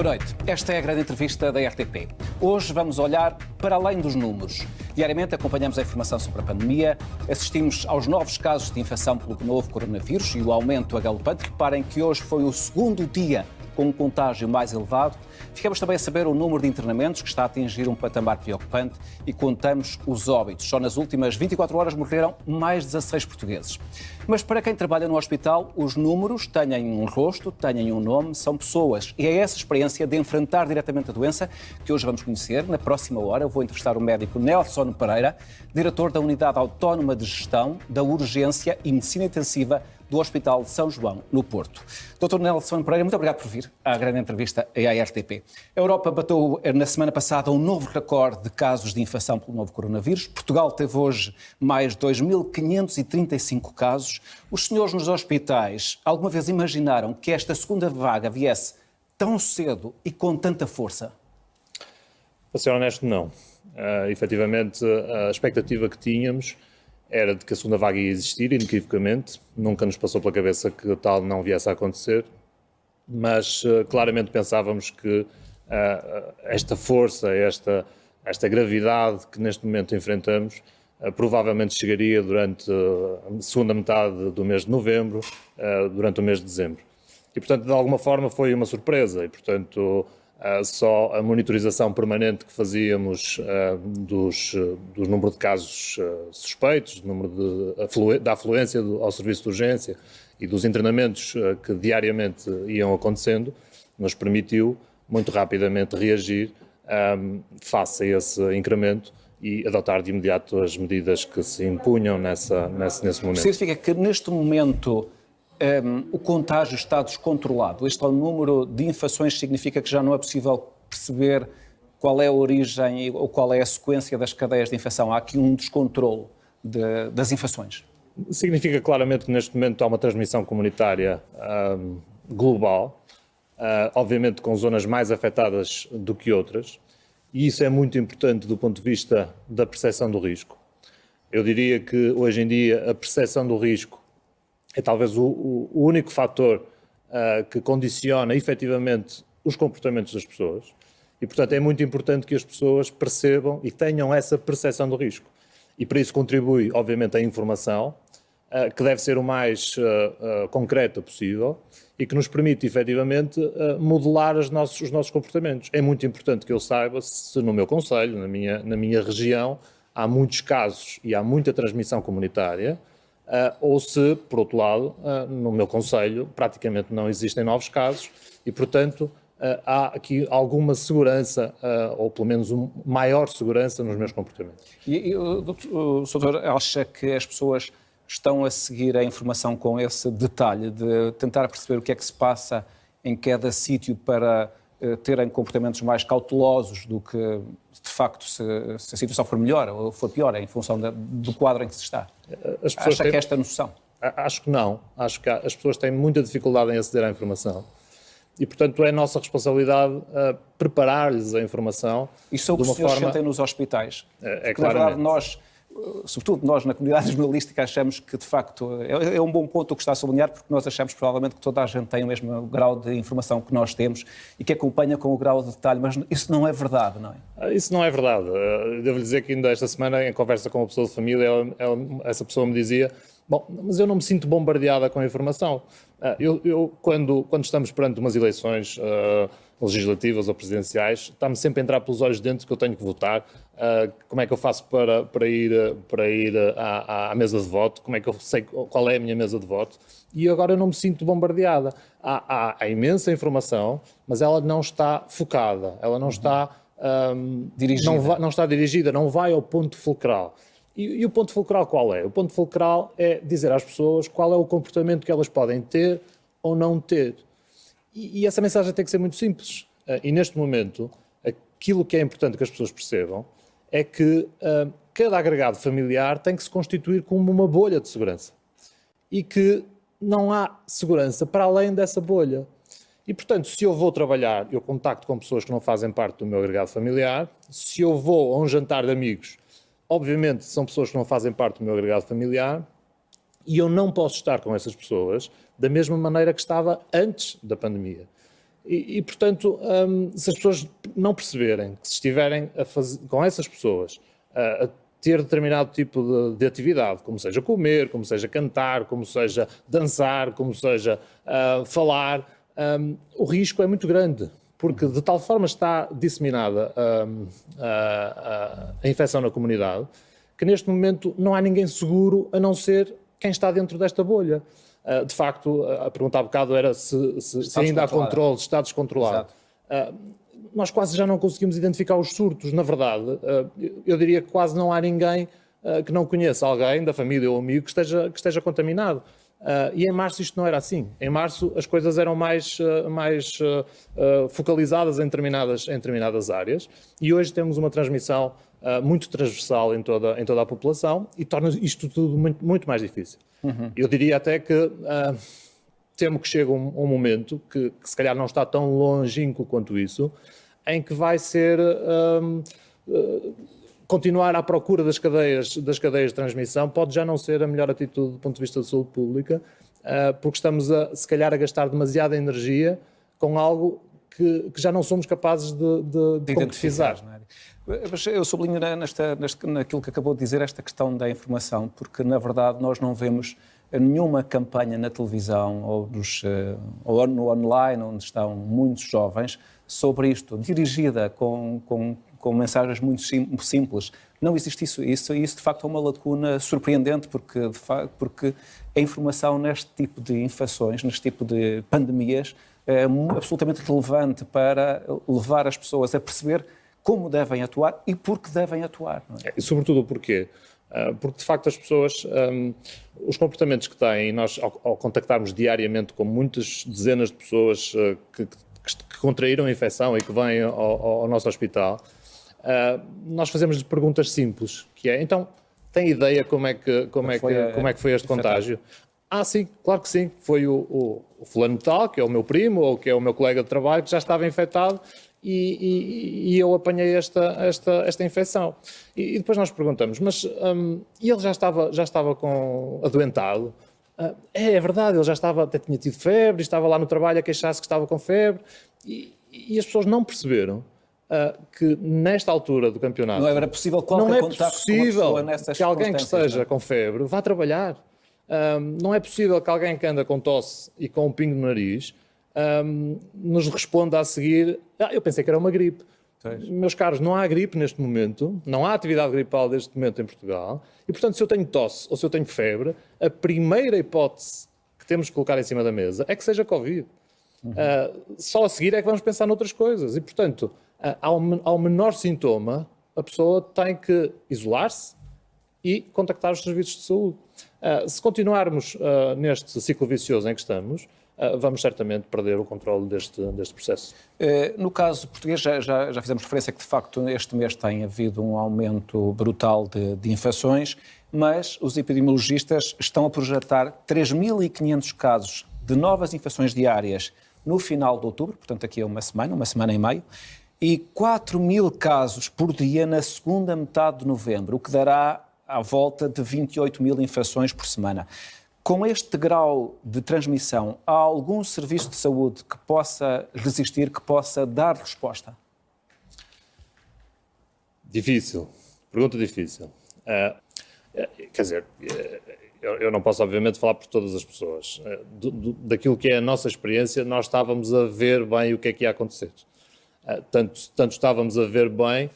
Boa noite. Esta é a grande entrevista da RTP. Hoje vamos olhar para além dos números. Diariamente acompanhamos a informação sobre a pandemia, assistimos aos novos casos de infecção pelo novo coronavírus e o aumento agalopante. Reparem que hoje foi o segundo dia com um contágio mais elevado. Ficamos também a saber o número de internamentos, que está a atingir um patamar preocupante, e contamos os óbitos. Só nas últimas 24 horas morreram mais 16 portugueses. Mas para quem trabalha no hospital, os números têm um rosto, têm um nome, são pessoas. E é essa experiência de enfrentar diretamente a doença que hoje vamos conhecer. Na próxima hora eu vou entrevistar o médico Nelson Pereira, diretor da Unidade Autónoma de Gestão da Urgência e Medicina Intensiva do Hospital de São João, no Porto. Dr. Nelson Pereira, muito obrigado por vir à grande entrevista à RTP. A Europa bateu na semana passada um novo recorde de casos de infecção pelo novo coronavírus. Portugal teve hoje mais 2.535 casos. Os senhores nos hospitais alguma vez imaginaram que esta segunda vaga viesse tão cedo e com tanta força? Para ser honesto, não. Efetivamente, a expectativa que tínhamos era de que a segunda vaga ia existir, inequivocamente. Nunca nos passou pela cabeça que tal não viesse a acontecer, mas claramente pensávamos que esta força, esta gravidade que neste momento enfrentamos, provavelmente chegaria durante a segunda metade do mês de novembro, durante o mês de dezembro. E, portanto, de alguma forma foi uma surpresa e, portanto, só a monitorização permanente que fazíamos do número de casos suspeitos, do número da afluência ao serviço de urgência e dos internamentos que diariamente iam acontecendo, nos permitiu muito rapidamente reagir face a esse incremento e adotar de imediato as medidas que se impunham nesse momento. Significa que neste momento o contágio está descontrolado. Este número de infecções significa que já não é possível perceber qual é a origem ou qual é a sequência das cadeias de infecção. Há aqui um descontrole das infecções. Significa claramente que neste momento há uma transmissão comunitária global, obviamente com zonas mais afetadas do que outras, e isso é muito importante do ponto de vista da percepção do risco. Eu diria que hoje em dia a percepção do risco é talvez o único fator que condiciona efetivamente os comportamentos das pessoas e, portanto, é muito importante que as pessoas percebam e tenham essa percepção do risco. E para isso contribui, obviamente, a informação, que deve ser o mais concreta possível e que nos permite, efetivamente, modelar os nossos comportamentos. É muito importante que eu saiba se no meu concelho, na minha região, há muitos casos e há muita transmissão comunitária, ou se, por outro lado, no meu concelho praticamente não existem novos casos e, portanto, há aqui alguma segurança, ou pelo menos uma maior segurança nos meus comportamentos. E o doutor acha que as pessoas estão a seguir a informação com esse detalhe de tentar perceber o que é que se passa em cada sítio para terem comportamentos mais cautelosos do que, de facto, se a situação for melhor ou for pior, em função do quadro em que se está? Acha que esta noção? Acho que não. Acho que as pessoas têm muita dificuldade em aceder à informação e, portanto, é nossa responsabilidade preparar-lhes a informação. Isso é o que os senhores sentem nos hospitais? Porque, na verdade, nós, sobretudo nós na comunidade jornalística, achamos que, de facto, é um bom ponto o que está a sublinhar, porque nós achamos provavelmente que toda a gente tem o mesmo grau de informação que nós temos e que acompanha com o grau de detalhe, mas isso não é verdade, não é? Isso não é verdade. Devo dizer que ainda esta semana, em conversa com uma pessoa de família, essa pessoa me dizia: bom, mas eu não me sinto bombardeada com a informação. Quando estamos perante umas eleições legislativas ou presidenciais, está-me sempre a entrar pelos olhos dentro que eu tenho que votar. Como é que eu faço para ir à mesa de voto? Como é que eu sei qual é a minha mesa de voto? E agora eu não me sinto bombardeada. Há imensa informação, mas ela não está focada, ela não está dirigida. Não está dirigida, não vai ao ponto fulcral. E o ponto fulcral qual é? O ponto fulcral é dizer às pessoas qual é o comportamento que elas podem ter ou não ter. E essa mensagem tem que ser muito simples. E neste momento, aquilo que é importante que as pessoas percebam é que cada agregado familiar tem que se constituir como uma bolha de segurança. E que não há segurança para além dessa bolha. E, portanto, se eu vou trabalhar, eu contacto com pessoas que não fazem parte do meu agregado familiar. Se eu vou a um jantar de amigos, obviamente são pessoas que não fazem parte do meu agregado familiar e eu não posso estar com essas pessoas da mesma maneira que estava antes da pandemia. Portanto, se as pessoas não perceberem que se estiverem a fazer, com essas pessoas a ter determinado tipo de atividade, como seja comer, como seja cantar, como seja dançar, como seja falar, o risco é muito grande, porque de tal forma está disseminada a infecção na comunidade, que neste momento não há ninguém seguro a não ser quem está dentro desta bolha. De facto, a pergunta há bocado era se ainda há controle, se está descontrolado. Nós quase já não conseguimos identificar os surtos. Na verdade, eu diria que quase não há ninguém que não conheça alguém da família ou amigo que esteja contaminado. E em março isto não era assim. Em março as coisas eram mais focalizadas em determinadas áreas, e hoje temos uma transmissão muito transversal em toda a população, e torna isto tudo muito, muito mais difícil. Eu diria até que temo que chegue um momento que se calhar não está tão longínquo quanto isso, em que vai ser continuar à procura das cadeias de transmissão pode já não ser a melhor atitude do ponto de vista de saúde pública, porque estamos se calhar a gastar demasiada energia com algo que já não somos capazes de concretizar. Não é? Mas eu sublinho naquilo que acabou de dizer, esta questão da informação, porque na verdade nós não vemos nenhuma campanha na televisão ou no online, onde estão muitos jovens, sobre isto, dirigida com mensagens muito simples. Não existe isso. Isso de facto é uma lacuna surpreendente, porque a informação neste tipo de infecções, neste tipo de pandemias, é absolutamente relevante para levar as pessoas a perceber como devem atuar e por que devem atuar. Não é? E sobretudo porquê? Porque de facto as pessoas, os comportamentos que têm, nós ao contactarmos diariamente com muitas dezenas de pessoas que contraíram a infecção e que vêm ao nosso hospital, nós fazemos perguntas simples, que é, então, tem ideia como é que foi este contágio? Sim, claro que sim. Foi o fulano tal, que é o meu primo, ou que é o meu colega de trabalho, que já estava infectado e eu apanhei esta infecção. E depois nós perguntamos, mas ele já estava adoentado? É verdade, ele até tinha tido febre, estava lá no trabalho a queixar-se que estava com febre, e as pessoas não perceberam que nesta altura do campeonato não era possível qualquer contacto com uma pessoa nessas que alguém que esteja não é? com febre vá trabalhar. Não é possível que alguém que anda com tosse e com um pingo no nariz nos responda a seguir, eu pensei que era uma gripe. Meus caros, não há gripe neste momento, não há atividade gripal neste momento em Portugal, e portanto se eu tenho tosse ou se eu tenho febre, a primeira hipótese que temos que colocar em cima da mesa é que seja Covid. Só a seguir é que vamos pensar noutras coisas, e portanto, ao menor sintoma, a pessoa tem que isolar-se e contactar os serviços de saúde. Se continuarmos neste ciclo vicioso em que estamos, vamos certamente perder o controle deste processo. No caso português, já fizemos referência que, de facto, este mês tem havido um aumento brutal de infecções, mas os epidemiologistas estão a projetar 3.500 casos de novas infecções diárias no final de outubro, portanto, daqui a uma semana e meio, e 4.000 casos por dia na segunda metade de novembro, o que dará à volta de 28.000 infecções por semana. Com este grau de transmissão, há algum serviço de saúde que possa resistir, que possa dar resposta? Difícil. Pergunta difícil. Quer dizer, eu não posso obviamente falar por todas as pessoas. Daquilo que é a nossa experiência, nós estávamos a ver bem o que é que ia acontecer. Tanto estávamos a ver bem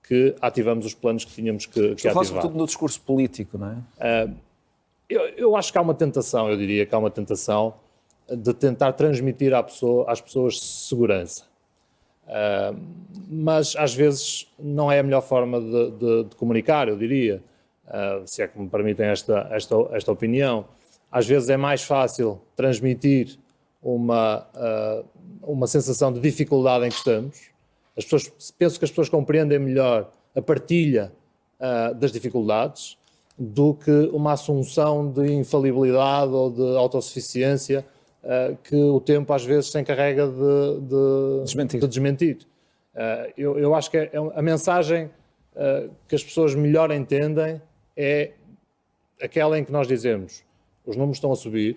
que ativamos os planos que tínhamos que ativar. Fala sobretudo no discurso político, não é? Eu acho que há uma tentação, eu diria que há uma tentação de tentar transmitir às pessoas segurança. Mas às vezes não é a melhor forma de comunicar, eu diria, se é que me permitem esta opinião. Às vezes é mais fácil transmitir uma sensação de dificuldade em que estamos. Penso que as pessoas compreendem melhor a partilha das dificuldades do que uma assunção de infalibilidade ou de autossuficiência que o tempo às vezes se encarrega de desmentir. Eu acho que a mensagem que as pessoas melhor entendem é aquela em que nós dizemos: os números estão a subir,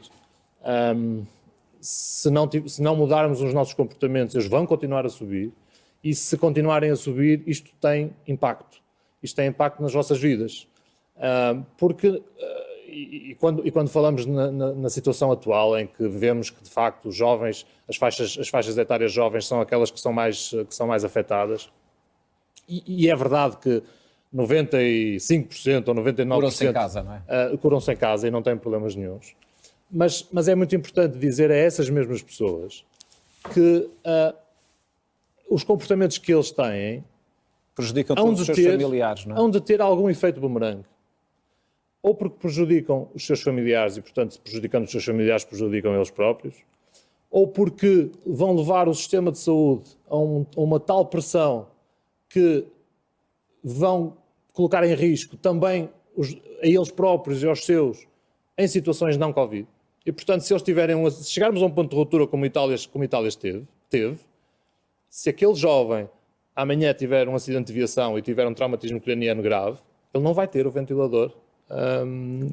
se não mudarmos os nossos comportamentos, eles vão continuar a subir, e se continuarem a subir, isto tem impacto. Isto tem impacto nas vossas vidas. Quando falamos na situação atual, em que vemos que, de facto, os jovens, as faixas etárias jovens são aquelas que são mais afetadas, e é verdade que 95% ou 99% Curam-se em casa, não é? Curam-se em casa e não têm problemas nenhuns. Mas é muito importante dizer a essas mesmas pessoas que os comportamentos que eles têm Prejudicam todos os seus familiares, não é? hão de ter algum efeito bumerangue. Ou porque prejudicam os seus familiares e, portanto, prejudicando os seus familiares, prejudicam eles próprios, ou porque vão levar o sistema de saúde a uma tal pressão que vão colocar em risco também a eles próprios e aos seus em situações não Covid. E, portanto, se chegarmos a um ponto de ruptura como a Itália teve, se aquele jovem amanhã tiver um acidente de viação e tiver um traumatismo craniano grave, ele não vai ter o ventilador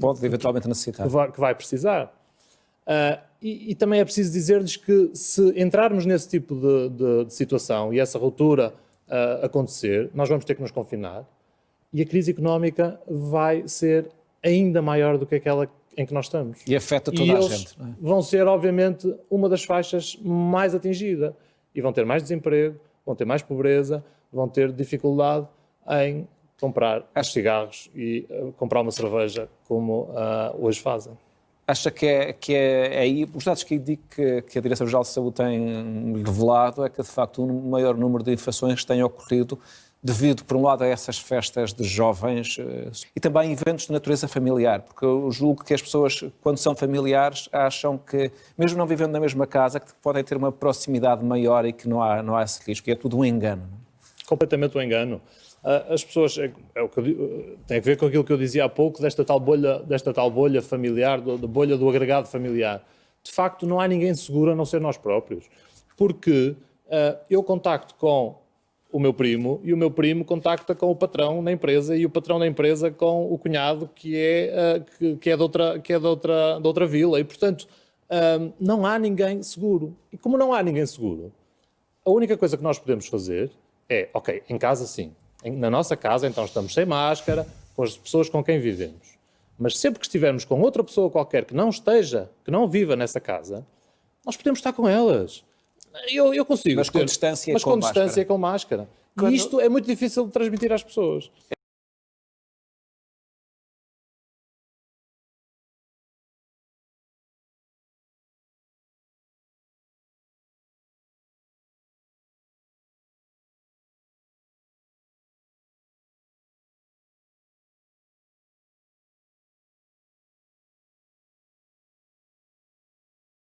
Pode eventualmente necessitar. que vai precisar. E também é preciso dizer-lhes que se entrarmos nesse tipo de situação e essa ruptura acontecer, nós vamos ter que nos confinar e a crise económica vai ser ainda maior do que aquela em que nós estamos. E afeta toda a gente. Não é? Vão ser, obviamente, uma das faixas mais atingida e vão ter mais desemprego, vão ter mais pobreza, vão ter dificuldade em comprar os cigarros e comprar uma cerveja como hoje fazem. Acha que é aí, os dados que a Direção-Geral de Saúde tem revelado é que, de facto, um maior número de infecções tem ocorrido devido, por um lado, a essas festas de jovens e também eventos de natureza familiar, porque eu julgo que as pessoas, quando são familiares, acham que, mesmo não vivendo na mesma casa, que podem ter uma proximidade maior e que não há esse risco, e é tudo um engano. Completamente um engano. As pessoas, tem a ver com aquilo que eu dizia há pouco, desta tal bolha familiar, da bolha do agregado familiar. De facto, não há ninguém seguro a não ser nós próprios. Porque eu contacto com o meu primo e o meu primo contacta com o patrão na empresa e o patrão da empresa com o cunhado que é de outra vila. E, portanto, não há ninguém seguro. E como não há ninguém seguro, a única coisa que nós podemos fazer é, ok, em casa sim. Na nossa casa, então, estamos sem máscara, com as pessoas com quem vivemos. Mas sempre que estivermos com outra pessoa qualquer que não viva nessa casa, nós podemos estar com elas. Eu consigo. Mas com distância e com máscara. E isto é muito difícil de transmitir às pessoas.